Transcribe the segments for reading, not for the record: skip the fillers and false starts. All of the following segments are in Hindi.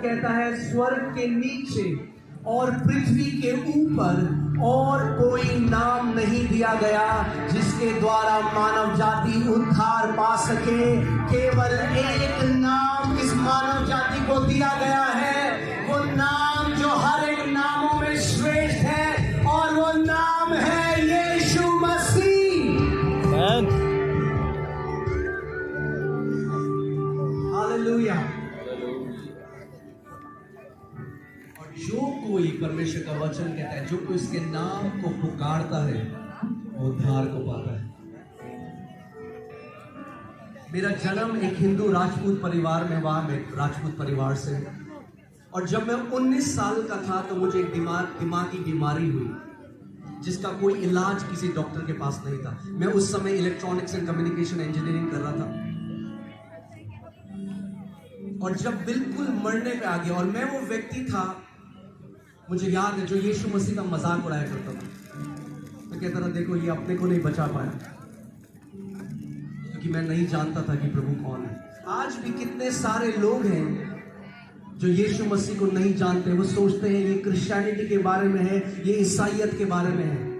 कहता है स्वर्ग के नीचे और पृथ्वी के ऊपर और कोई नाम नहीं दिया गया जिसके द्वारा मानव जाति उद्धार पा सके। केवल एक नाम इस मानव जाति को दिया गया है, वो नाम जो हर एक नामों में श्रेष्ठ है, और वो नाम है यीशु मसीह। हालेलुया। जो कोई परमेश्वर का वचन कहता है, जो कोई इसके नाम को पुकारता है वो उद्धार को पाता है। मेरा जन्म एक हिंदू राजपूत परिवार में हुआ, मैं राजपूत परिवार से। और जब मैं 19 साल का था तो मुझे एक दिमागी बीमारी हुई जिसका कोई इलाज किसी डॉक्टर के पास नहीं था। मैं उस समय इलेक्ट्रॉनिक्स एंड कम्युनिकेशन इंजीनियरिंग कर रहा था, और जब बिल्कुल मरने पे आ गया, और मैं वो व्यक्ति था, मुझे याद है, जो यीशु मसीह का मजाक उड़ाया करता था। मैं कहता था देखो ये अपने को नहीं बचा पाया, क्योंकि मैं नहीं जानता था कि प्रभु कौन है। आज भी कितने सारे लोग हैं जो यीशु मसीह को नहीं जानते। वो सोचते हैं ये क्रिश्चियनिटी के बारे में है, ये ईसाईयत के बारे में है।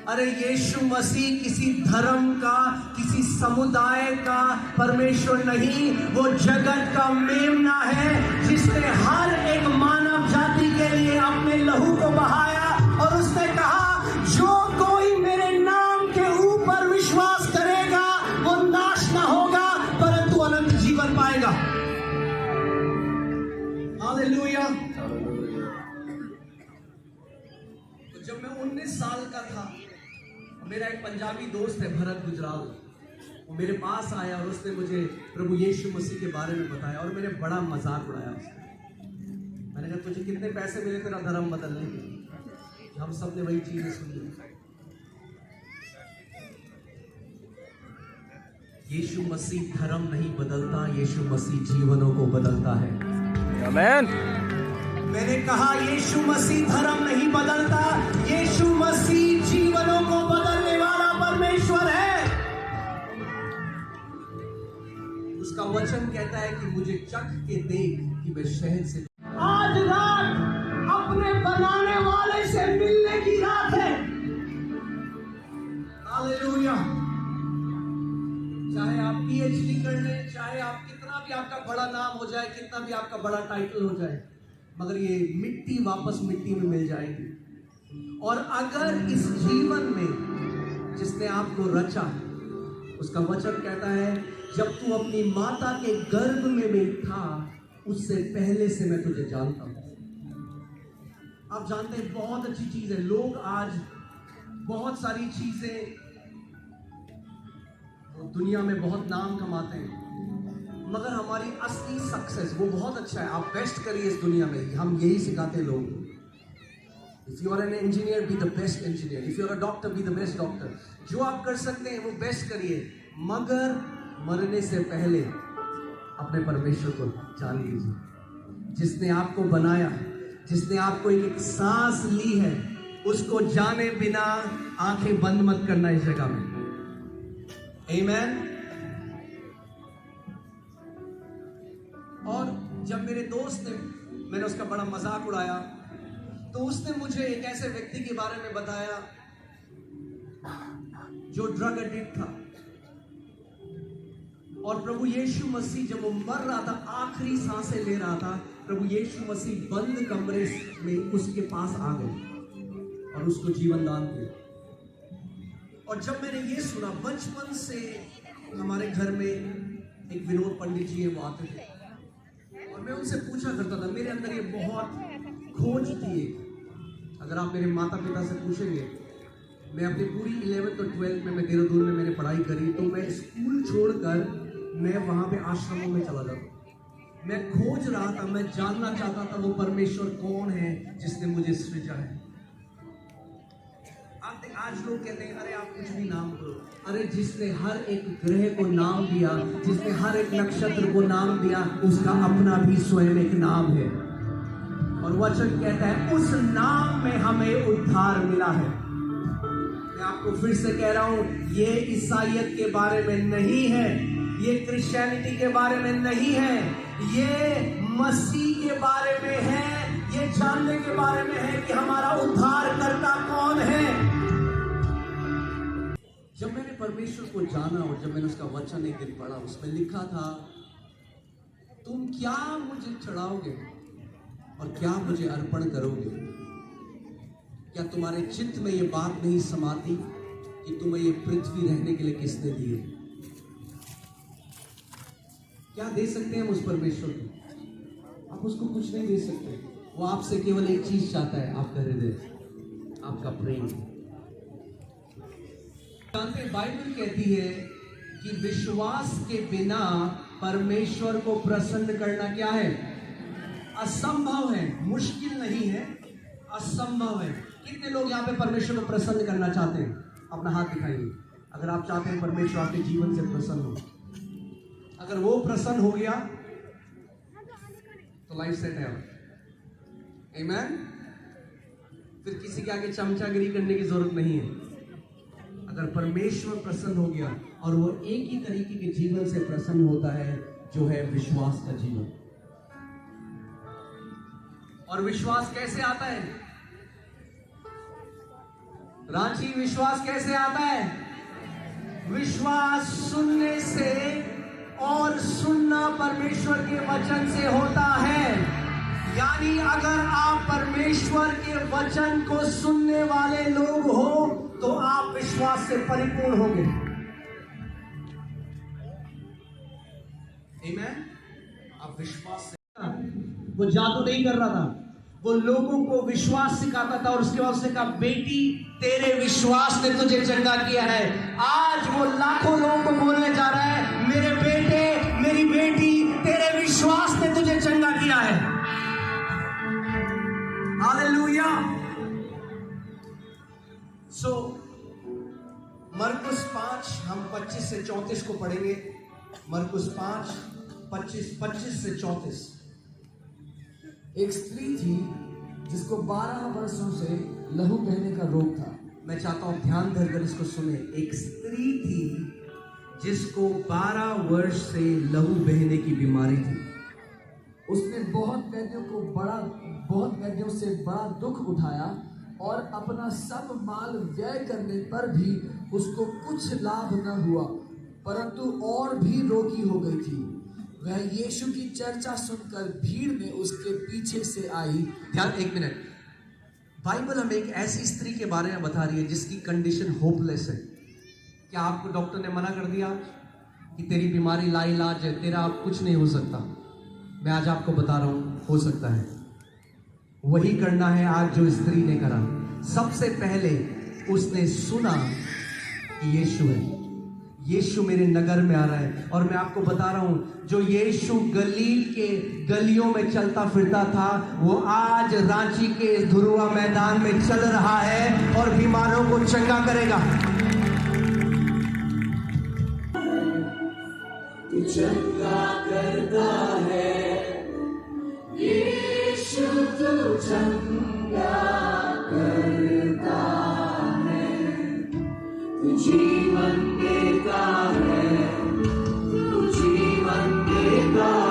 अरे यीशु मसीह किसी धर्म का, किसी समुदाय का परमेश्वर नहीं, वो जगत का मेमना है जिसने हर एक मानव जाति के लिए अपने लहू को बहाया। और उसने कहा जो कोई मेरे नाम के ऊपर विश्वास करेगा वो नाश ना होगा परंतु अनंत जीवन पाएगा। हालेलुया। तो जब मैं 19 साल का था, मेरा एक पंजाबी दोस्त है भरत गुजराल, वो मेरे पास आया और उसने मुझे प्रभु यीशु मसीह के बारे में बताया, और मैंने बड़ा मजाक उड़ाया उसने। मैंने कहा तुझे कितने पैसे मिले तेरा धर्म बदलने के? हम सब ने वही चीजें सुनी। यीशु मसीह धर्म नहीं बदलता, यीशु मसीह जीवनों को बदलता है। आमीन। मैंने कहा यीशु मसीह धर्म नहीं बदलता, यीशु मसीह जीवनों को बदलने वाला परमेश्वर है। उसका वचन कहता है कि मुझे चख के देख कि मैं शहद से। आज रात अपने बनाने वाले से मिलने की रात है। हालेलुया। चाहे आप पीएचडी कर लें, चाहे आप कितना भी आपका बड़ा नाम हो जाए, कितना भी आपका बड़ा टाइटल हो जाए, मगर ये मिट्टी वापस मिट्टी में मिल जाएगी। और अगर इस जीवन में जिसने आपको रचा, उसका वचन कहता है जब तू अपनी माता के गर्भ में था उससे पहले से मैं तुझे जानता हूं। आप जानते हैं बहुत अच्छी चीज है, लोग आज बहुत सारी चीजें, वो दुनिया में बहुत नाम कमाते हैं, मगर हमारी असली सक्सेस वो बहुत अच्छा है, आप बेस्ट करिए इस दुनिया में, हम यही सिखाते हैं लोगों को। If you are an engineer, be the best engineer. If you are a doctor, be the best doctor. जो आप कर सकते हैं वो बेस्ट करिए, मगर मरने से पहले अपने परमेश्वर को जान लीजिए, जिसने आपको बनाया, जिसने आपको एक सांस ली है, उसको जाने बिना आंखें बंद मत करना इस जगह में। आमीन। और जब मेरे दोस्त ने, मैंने उसका बड़ा मजाक उड़ाया, तो उसने मुझे एक ऐसे व्यक्ति के बारे में बताया जो ड्रग एडिक्ट था, और प्रभु यीशु मसीह जब वो मर रहा था, आखिरी सांसें ले रहा था, प्रभु यीशु मसीह बंद कमरे में उसके पास आ गए और उसको जीवन दान दिया। और जब मैंने ये सुना, बचपन से हमारे घर में एक विनोद पंडित जी है, वो आते थे और मैं उनसे पूछा करता था, मेरे अंदर ये बहुत खोज थी। अगर आप मेरे माता पिता से पूछेंगे, मैं अपनी पूरी 11th और 12th में मैं देहरादून में मैंने पढ़ाई करी, तो मैं स्कूल छोड़कर मैं वहाँ पे आश्रमों में चला जाता। मैं खोज रहा था, मैं जानना चाहता था वो परमेश्वर कौन है जिसने मुझे सृजा है। आज लोग कहते हैं अरे आप कुछ भी नाम करो, अरे जिसने हर एक ग्रह को नाम दिया, जिसने हर एक नक्षत्र को नाम दिया, उसका अपना भी स्वयं एक नाम है। और वचन कहता है उस नाम में हमें उद्धार मिला है। मैं आपको फिर से कह रहा हूं, ये ईसाइयत के बारे में नहीं है, ये क्रिश्चियनिटी के बारे में नहीं है, ये मसीह के बारे में है, ये जानने के बारे में है कि हमारा उद्धार करता कौन है। जब मैंने परमेश्वर को जाना और जब मैंने उसका वचन एक दिन पढ़ा, उसमें लिखा था, तुम क्या मुझे चढ़ाओगे और क्या मुझे अर्पण करोगे? क्या तुम्हारे चित्त में ये बात नहीं समाती कि तुम्हें ये पृथ्वी रहने के लिए किसने दी है? क्या दे सकते हैं हम उस परमेश्वर को? आप उसको कुछ नहीं दे सकते। वो आपसे केवल एक चीज चाहता है, आपका हृदय, आपका प्रेम। जानते, बाइबल कहती है कि विश्वास के बिना परमेश्वर को प्रसन्न करना क्या है? असंभव है, मुश्किल नहीं है, असंभव है। कितने लोग यहाँ पे परमेश्वर को प्रसन्न करना चाहते हैं? अपना हाथ दिखाइए अगर आप चाहते हैं परमेश्वर आपके जीवन से प्रसन्न हो। अगर वो प्रसन्न हो गया तो लाइफ सेट है। आमीन। फिर किसी के आगे चमचागिरी करने की जरूरत नहीं है। अगर परमेश्वर प्रसन्न हो गया, और वो एक ही तरीके के जीवन से प्रसन्न होता है जो है विश्वास का जीवन। और विश्वास कैसे आता है? रांची, विश्वास कैसे आता है? विश्वास सुनने से, और सुनना परमेश्वर के वचन से होता है। यानी अगर आप परमेश्वर के वचन को सुनने वाले लोग हो तो आप विश्वास से परिपूर्ण होंगे। आमीन। आप विश्वास से, वो जादू नहीं कर रहा था, वो लोगों को विश्वास सिखाता था, और उसके बाद उसने कहा, बेटी तेरे विश्वास ने तुझे चंगा किया है। आज वो लाखों लोगों को बोलने जा रहा है, मेरे बेटे, मेरी बेटी, तेरे विश्वास ने तुझे चंगा किया है। हालेलुया। सो मरकुस 5 हम 25 से 34 को पढ़ेंगे। मरकुस 5 25 से 34। एक स्त्री थी जिसको 12 वर्षों से लहू बहने का रोग था। मैं चाहता हूं ध्यान धरकर इसको सुने। एक स्त्री थी जिसको 12 वर्ष से लहू बहने की बीमारी थी। उसने बहुत वैद्यों से बड़ा दुख उठाया, और अपना सब माल व्यय करने पर भी उसको कुछ लाभ न हुआ, परंतु और भी रोगी हो गई थी। वह यीशु की चर्चा सुनकर भीड़ में उसके पीछे से आई। ध्यान, एक मिनट। बाइबल हमें एक ऐसी स्त्री के बारे में बता रही है जिसकी कंडीशन होपलेस है। क्या आपको डॉक्टर ने मना कर दिया कि तेरी बीमारी लाइलाज है, तेरा अब कुछ नहीं हो सकता? मैं आज आपको बता रहा हूं, हो सकता है। वही करना है आज जो स्त्री ने करा। सबसे पहले उसने सुना कि यीशु है। यीशु मेरे नगर में आ रहा है। और मैं आपको बता रहा हूं, जो यीशु गलील के गलियों में चलता फिरता था, वो आज रांची के धुरुआ मैदान में चल रहा है और बीमारों को चंगा करेगा। चंगा करता है यीशु, तू चंगा करता है, तू जीवन देता है, तू जीवन देता है।